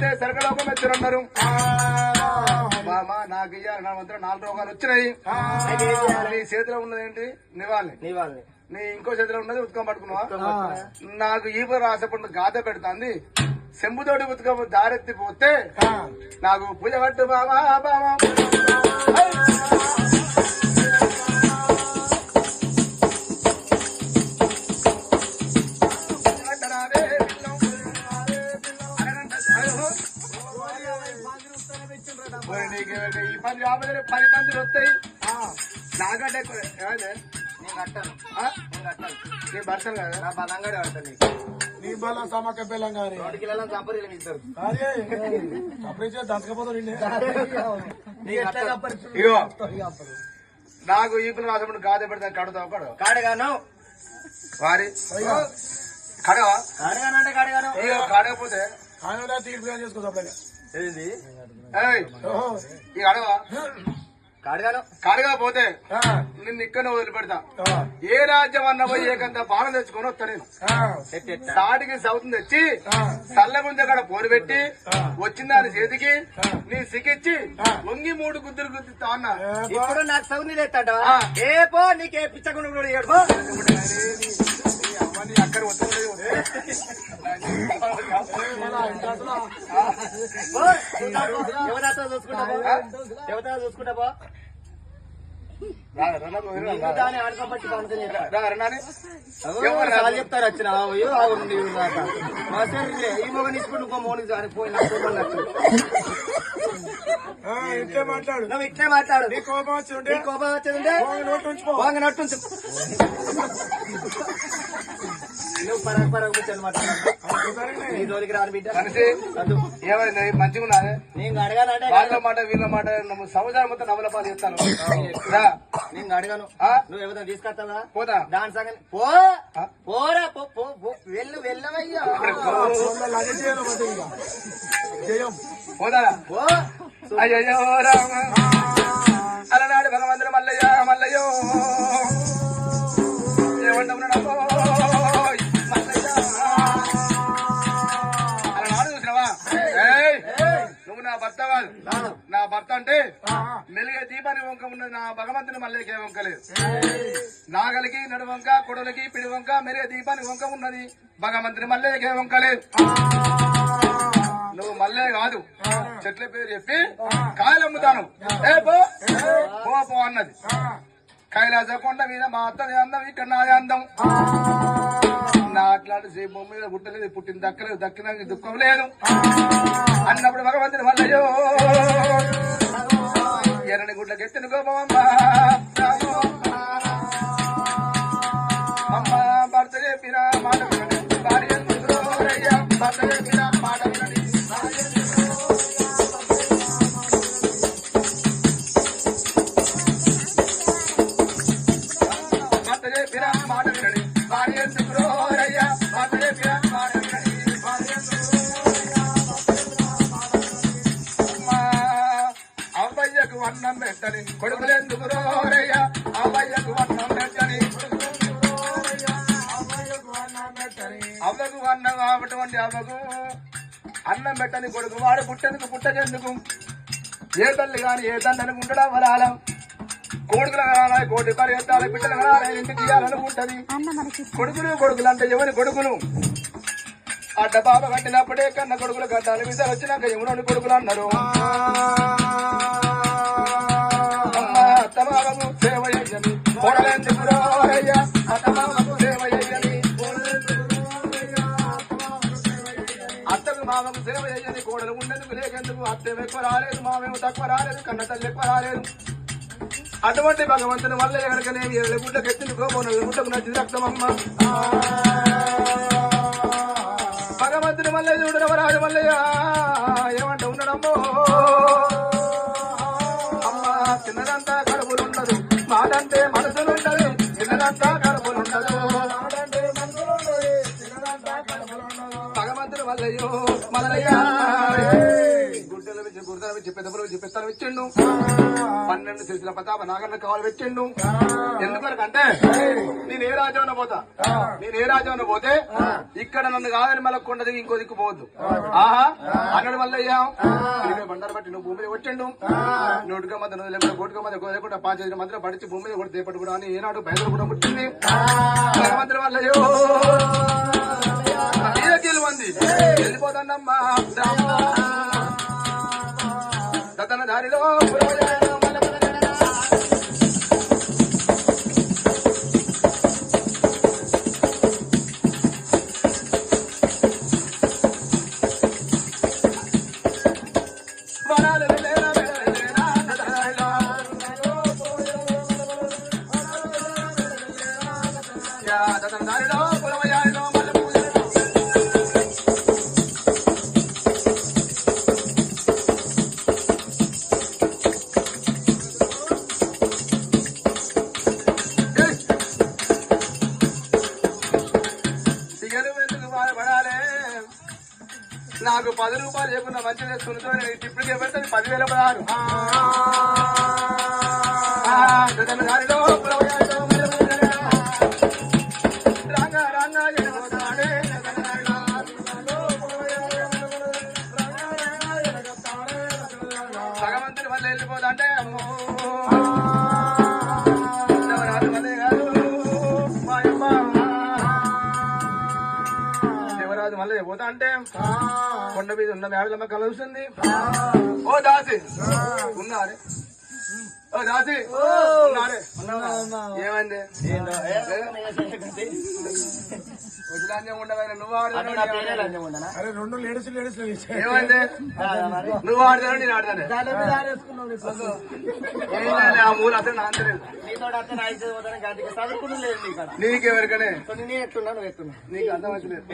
అయితే సరకలోకం ఎత్తున్నారు మామ నాకు ఇయ్యాలి నా మంత్రం 4 రోగాలు వచ్చినాయి నీ చేతిలో ఉన్నది ఏంటి నివాళి నీ ఇంకో చేతిలో ఉన్నది ఉతకం పట్టుకున్నావా నాకు ఈప రాసపండు గాథ పెడుతుంది సెంబుతోటి ఉతకం దారెత్తిపోతే నాకు పూజ పట్టు బామా బామా ఈ 10 పందులు వస్తాయి నాకంటే నేను భర్తను కదా నా బలంగానే పడతాను నీ బలం సమక బెల్లం కానీ 2 కిలోల సంపరీలు ఇస్తారు ఇగో నాకు ఈపులు రాసప్పుడు గాదే పెడతాను కడుతావు కాడగాను వారి కడగా కాడగానంటే కాడగాను కాడకపోతే తీర్పుగా చేసుకో ఏంది అడవా కడగపోతే నిన్ను ఇక్కడ వదిలిపెడతా ఏ రాజ్యం అన్న పోయి ఏకంత బాణం తెచ్చుకొని వస్తా నేను తాటికి సౌత్ తెచ్చి చల్లగుంది అక్కడ పోరు పెట్టి వచ్చిన దాని చేతికి నీ సిక్కిచ్చి వంగి 3 గుద్దులు గుద్దుతా అన్నా ఇప్పుడు నాకు సౌని లేస్తాడా ఏ పో నీకే పిచ్చకుండా ఏడుపో అక్కడ ఎవరైనా చూసుకుంటా బా చెప్తారు వచ్చిన ఈ మొగ తీసుకుంటూ ఇంకో మోని పోయిన ఇట్లే మాట్లాడు నువ్వు ఇట్లే మాట్లాడు నీ కోపం వచ్చిందే నట్టుంచు నువ్వు పరగ కూర్చొని మాట్లాడు నీ రోజుకి రాని బిడ్డ ఏమైంది మంచిగా ఉన్నది నేను అడగానంటే వాళ్ళ మాట వీళ్ళ మాట సంవత్సరం మొత్తం నవల పాలు చెప్తాను నేను అడగాను నువ్వు ఎవరైనా తీసుకొస్తావా పోతా దాని సంగతి పోరా వెళ్ళవయ్యా పోదా అయ్యో రామ అలనాడు భగవంతుడు మల్లయ్యో ఏమంటున్నాడు అలనాడు చూసినావా నువ్వు నా భర్త కాదు నా భర్త అంటే మెలిగే దీపాన్ని వంక ఉన్నది నా భగవంతుని మల్లయ్యకే వంక లేదు నాగలికి నడువంక కొడలకి పిడి వంక మెలిగే దీపాన్ని వంక ఉన్నది భగవంతుని మల్లయ్యకే వంక లేదు నువ్వు మల్లే కాదు చెట్ల పేరు చెప్పి కాయలు అమ్ముతాను ఏ పో అన్నది కైలాస కొండ మీద మా అత్తది అందం ఇక్కడ నాది అందం నా అట్లాంటి సేపు బొమ్మ మీద గుట్టలేదు పుట్టిన దక్కలేదు దక్కినాక దుఃఖం లేదు అన్నప్పుడు భగవంతుని మల్లయ్యో ఎర్రని గుడ్లకి ఎత్తిన గోపమ్మ అమ్మ భర్త చెప్పిన మాట వినండి భార్య భర్త చెప్పిన మాట వినండి అవ్వయ్యకు అన్నం పెట్టని కొడుకులెందుకు రోరయ్యా అవ్వయ్యకు అన్నం పెట్టని అవ్వకు అన్నం కాబట్టి అవ్వకు అన్నం పెట్టని కొడుకు వాడు పుట్టెందుకు పుట్టకెందుకు ఏ తల్లి కాని ఏ తండ్రి అనుకుంటాడా వరాల కొడుకులు కనాలి కోటి పరిగెత్తాలి బిడ్డలు కనాలి ఇంటికి ఇయ్యాలనుకుంటది కొడుకులు అంటే ఎవరి కొడుకులు అడ్డ బాబ కట్టినప్పుడే కన్న కొడుకులు కట్టాలి మీద వచ్చినాక ఎవరు కొడుకులు అన్నారు అమ్మ అత్తమామకు సేవ చెయ్యని కోడలెందుకు రోరయ్యా అత్తమామకు సేవ చెయ్యని అత్తకు మామకు సేవ చెయ్యని కోడలు ఉండేందుకు లేకెందుకు అత్తేమో ఎక్కువ రాలేదు మామేమో తక్కువ రాలేదు కన్న తల్లి ఎక్కువ రాలేదు అటువంటి భగవంతుని వల్ల ఎక్కడికనేమి గుడ్డకు ఎత్తింది కోపం గుడ్డకు నచ్చింది రక్తమమ్మ భగవంతుని మల్లయ్య చూడరాజు మల్లయ్య ఏమంట ఉండడమ్మో అమ్మ చిన్నదంతా కడుపులుండదు మాటంటే మనసులుండదు చిన్నదంతా కడుపులుండదు భగవంతుని మల్లయ్యో మల్లయ్య గుడ్డల ఇచ్చిండు, గురుతనం ఇచ్చి పెద్దపురం ఇచ్చి పెత్తనం ఇచ్చిండు, 12 సిరిసిల ప్రతాప నాగన్న కావాలి పెట్టిండు. ఎందుకంటే నేను ఏ రాజ్యంలో పోతా, నేను ఏ రాజ్యంలో పోతే ఇక్కడ నన్ను కాదని మళ్ళీ కొండ దిగి ఇంకో దిక్కు పోవద్దు. ఆహా అన్నాడు మల్లయ్య. బండారు బట్టి నువ్వు భూమి మీద కొట్టిండు, నోటుగా మధ్య నువ్వు లేకుండా కోటుగా మధ్య లేకుండా 5 మందిలో పడిచి భూమి మీద కూడా దేపటి కూడా అని ఏనాడు బయట కూడా పుట్టింది మంత్రి మల్లయ్యో. మంది వెళ్ళిపోతానమ్మా తన దారిలో నాకు 10 రూపాయలు లేకుండా మంచి వేసుకుంటూ ఇప్పటికే పెడతాను 10,000 పదహారు. భగవంతుని వల్ల వెళ్ళిపోతా అంటే అమ్మో వల్లే కాదు మాయమ్మ దేవరాజు మళ్ళీ పోతా అంటే కొండ మీద ఉన్న మేడలమ్మ కలుస్తుంది. ఓ దాసి ఉన్నారే, ఓ దాసి ఉన్నారే, ఏమైంది లంజం ఉండవైనా నువ్వు ఆడతాను, ఏమైంది నువ్వు ఆడతాను నేను ఆడతాను. ఆ మూడు అతను నాంతలేదు నీకెవరికనే నీకు అర్థం వచ్చలేదు.